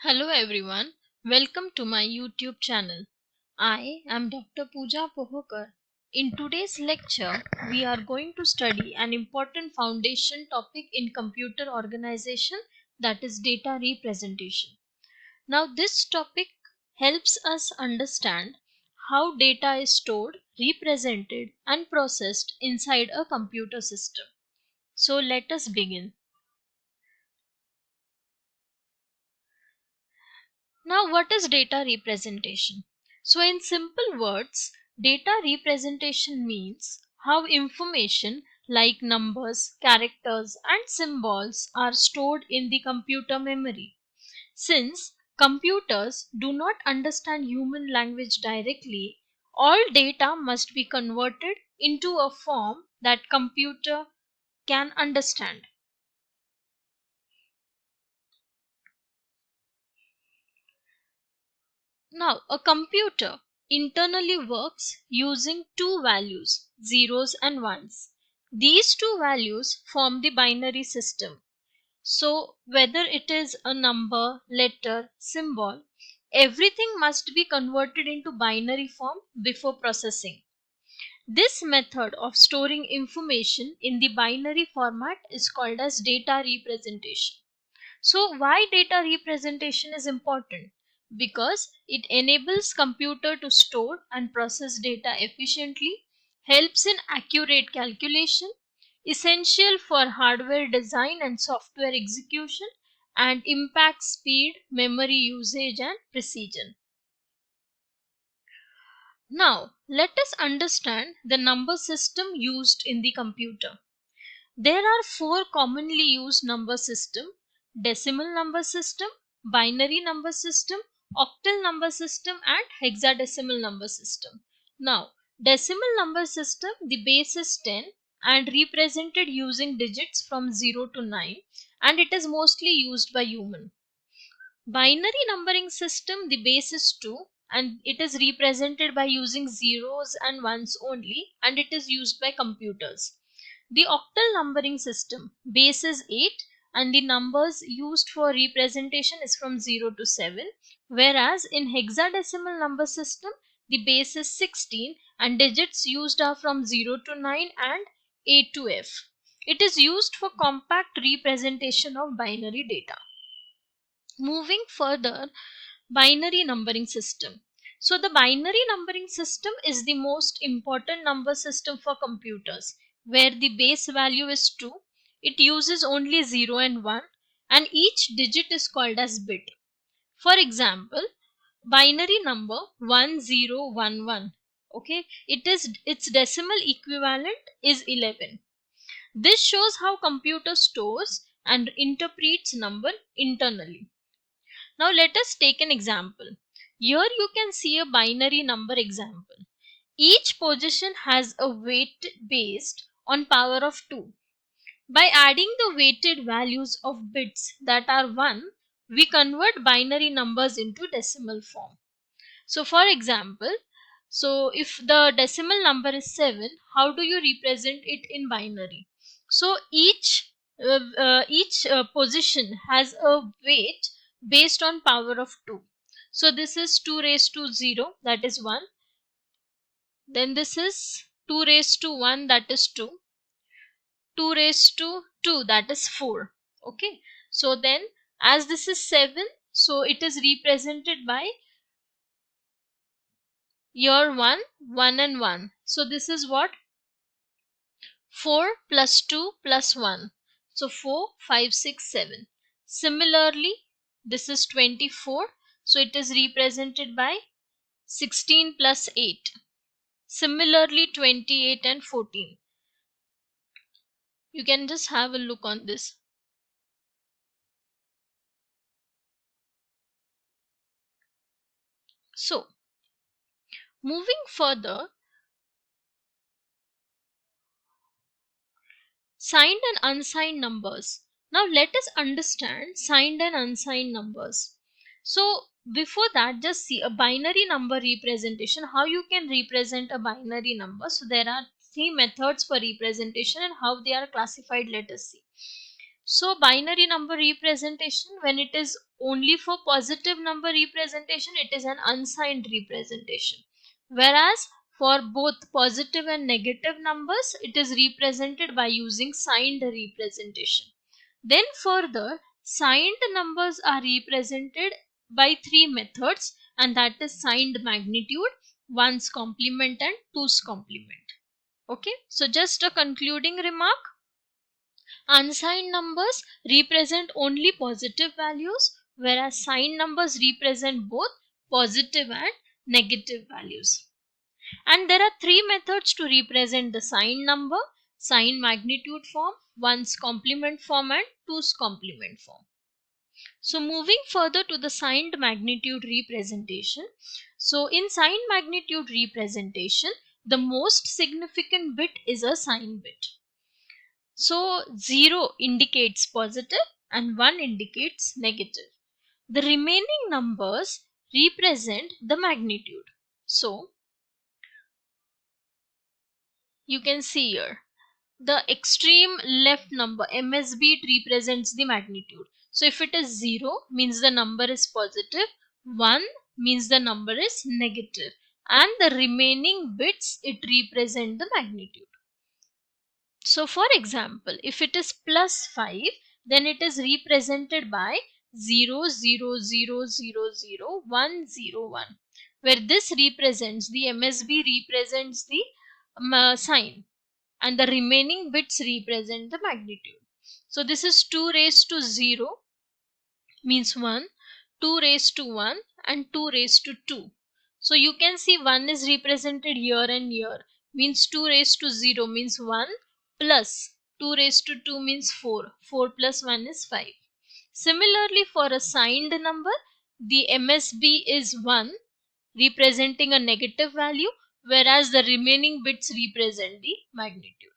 Hello everyone, welcome to my YouTube channel. I am Dr. Pooja Pohokar. In today's lecture, we are going to study an important foundation topic in computer organization, that is data representation. Now this topic helps us understand how data is stored, represented and processed inside a computer system. So let us begin. Now, what is data representation? So, in simple words, data representation means how information like numbers, characters, and symbols are stored in the computer memory. Since computers do not understand human language directly, all data must be converted into a form that computer can understand. Now, a computer internally works using two values, zeros and ones. These two values form the binary system. So, whether it is a number, letter, symbol, everything must be converted into binary form before processing. This method of storing information in the binary format is called as data representation. So why data representation is important? Because it enables computer to store and process data efficiently, helps in accurate calculation, essential for hardware design and software execution, and impacts speed, memory usage and precision. Now, let us understand the number system used in the computer. There are four commonly used number system: decimal number system, binary number system, octal number system and hexadecimal number system. Now, decimal number system, the base is 10 and represented using digits from 0 to 9, and it is mostly used by human. Binary numbering system, the base is 2 and it is represented by using zeros and ones only, and it is used by computers. The octal numbering system, base is 8 and the numbers used for representation is from 0 to 7, whereas in hexadecimal number system the base is 16 and digits used are from 0 to 9 and A to F. It is used for compact representation of binary data. Moving further, binary numbering system. So the binary numbering system is the most important number system for computers, where the base value is 2. It uses only 0 and 1 and each digit is called as bit. For example, binary number 1011, okay, its decimal equivalent is 11. This shows how computer stores and interprets number internally. Now let us take an example. Here you can see a binary number example. Each position has a weight based on power of 2. By adding the weighted values of bits that are 1, we convert binary numbers into decimal form. So for example, if the decimal number is 7, how do you represent it in binary? So each position has a weight based on power of 2. So this is 2 raised to 0, that is 1. Then this is 2 raised to 1, that is 2. 2 raised to 2, that is 4. Okay. So then as this is 7, so it is represented by year 1, 1 and 1. So this is what? 4 plus 2 plus 1. So 4, 5, 6, 7. Similarly, this is 24. So it is represented by 16 plus 8. Similarly, 28 and 14. You can just have a look on this. So, moving further, signed and unsigned numbers. Now let us understand signed and unsigned numbers. So before that, just see a binary number representation, how you can represent a binary number. So there are three methods for representation and how they are classified. Let us see. So binary number representation, when it is only for positive number representation, it is an unsigned representation. Whereas for both positive and negative numbers, it is represented by using signed representation. Then further, signed numbers are represented by three methods, and that is signed magnitude, ones complement and twos complement. Okay, so just a concluding remark. Unsigned numbers represent only positive values, whereas signed numbers represent both positive and negative values. And there are three methods to represent the signed number: sign magnitude form, ones complement form, and twos complement form. So moving further to the signed magnitude representation. So in signed magnitude representation, the most significant bit is a sign bit. So 0 indicates positive and 1 indicates negative. The remaining numbers represent the magnitude. So you can see here the extreme left number MSB, it represents the magnitude. So if it is 0 means the number is positive, 1 means the number is negative, and the remaining bits it represent the magnitude. So for example, if it is plus 5, then it is represented by 0 0 0 0 0 1 0 1, where this represents the MSB, represents the sign, and the remaining bits represent the magnitude. So this is 2 raised to 0 means 1, 2 raised to 1, and 2 raised to 2. So you can see 1 is represented here and here, means 2 raised to 0 means 1, plus 2 raised to 2 means 4, 4 plus 1 is 5. Similarly, for a signed number, the MSB is 1, representing a negative value, whereas the remaining bits represent the magnitude.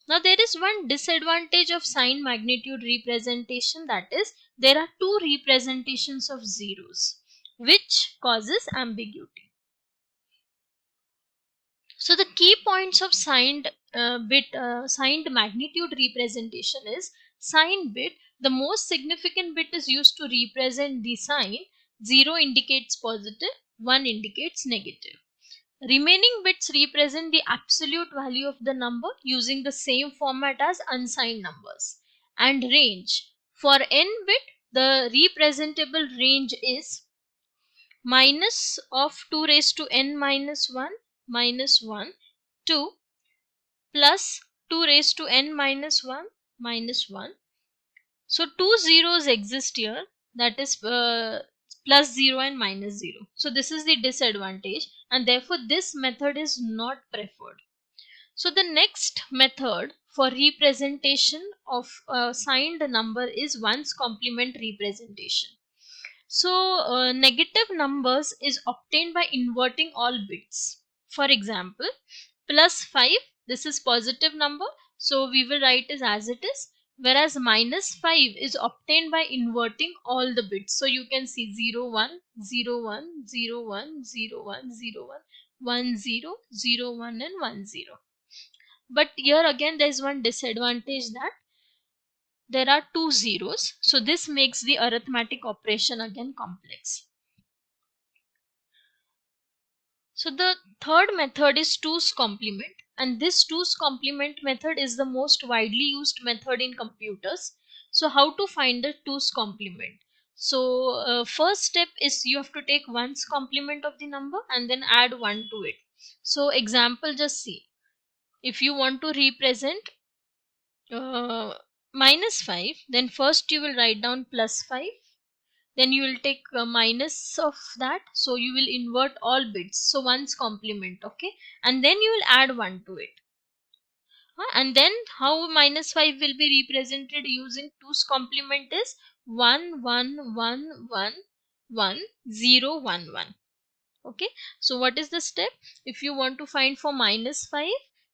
Now there is one disadvantage of sign magnitude representation, that is there are two representations of zeros, which causes ambiguity. So the key points of signed signed magnitude representation is: sign bit, the most significant bit is used to represent the sign. 0 indicates positive, 1 indicates negative. Remaining bits represent the absolute value of the number using the same format as unsigned numbers. And range. For n bit, the representable range is minus of 2 raised to n minus 1 minus 1 to plus 2 raised to n minus 1 minus 1. So two zeros exist here, that is plus 0 and minus 0. So this is the disadvantage, and therefore this method is not preferred. So the next method for representation of a signed number is ones complement representation. So negative numbers is obtained by inverting all bits. For example, plus 5, this is positive number, so we will write it as it is, whereas minus 5 is obtained by inverting all the bits. So you can see 0 1 0 1 0 1 0 1 0 1 1 0 0 1 and 1 0. But here again there is one disadvantage, that there are two zeros, so this makes the arithmetic operation again complex. So the third method is twos complement, and this twos complement method is the most widely used method in computers. So how to find the twos complement? So first step is you have to take ones complement of the number and then add 1 to it. So example, just see, if you want to represent minus 5, then first you will write down plus 5, then you will take a minus of that, so you will invert all bits, so one's complement, okay, and then you will add 1 to it. And then how minus 5 will be represented using 2's complement is 1 1 1 1 1 0 1 1. Okay, so what is the step? If you want to find for minus 5,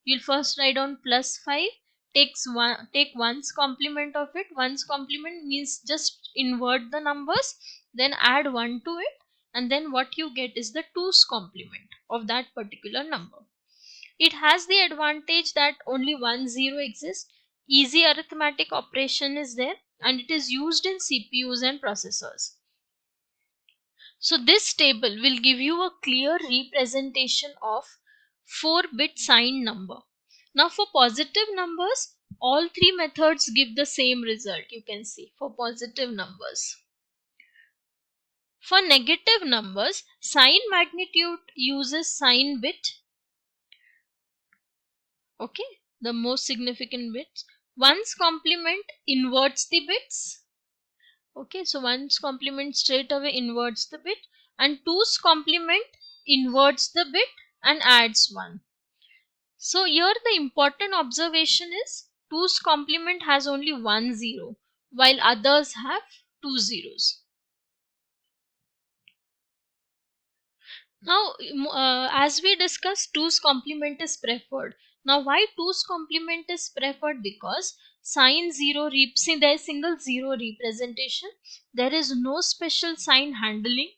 you'll first write down plus 5, take one's complement of it. One's complement means just invert the numbers, then add 1 to it, and then what you get is the 2's complement of that particular number. It has the advantage that only one zero exists. Easy arithmetic operation is there, and it is used in CPUs and processors. So this table will give you a clear representation of 4-bit signed number. Now for positive numbers, all three methods give the same result, you can see, for positive numbers. For negative numbers, sign magnitude uses sign bit, okay, the most significant bits. One's complement inverts the bits. Okay, so one's complement straight away inverts the bit, and two's complement inverts the bit and adds 1. So here the important observation is two's complement has only 1 0 while others have 2 zeros. Now, as we discussed, two's complement is preferred. Now, why two's complement is preferred? Because sign 0 see there is single 0 representation. There is no special sign handling.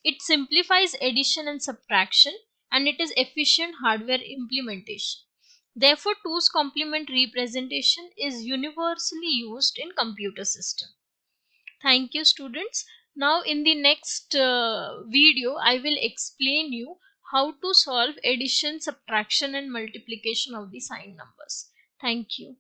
It simplifies addition and subtraction, and it is efficient hardware implementation. Therefore, two's complement representation is universally used in computer system. Thank you, students. Now in the next video, I will explain you how to solve addition, subtraction and multiplication of the signed numbers. Thank you.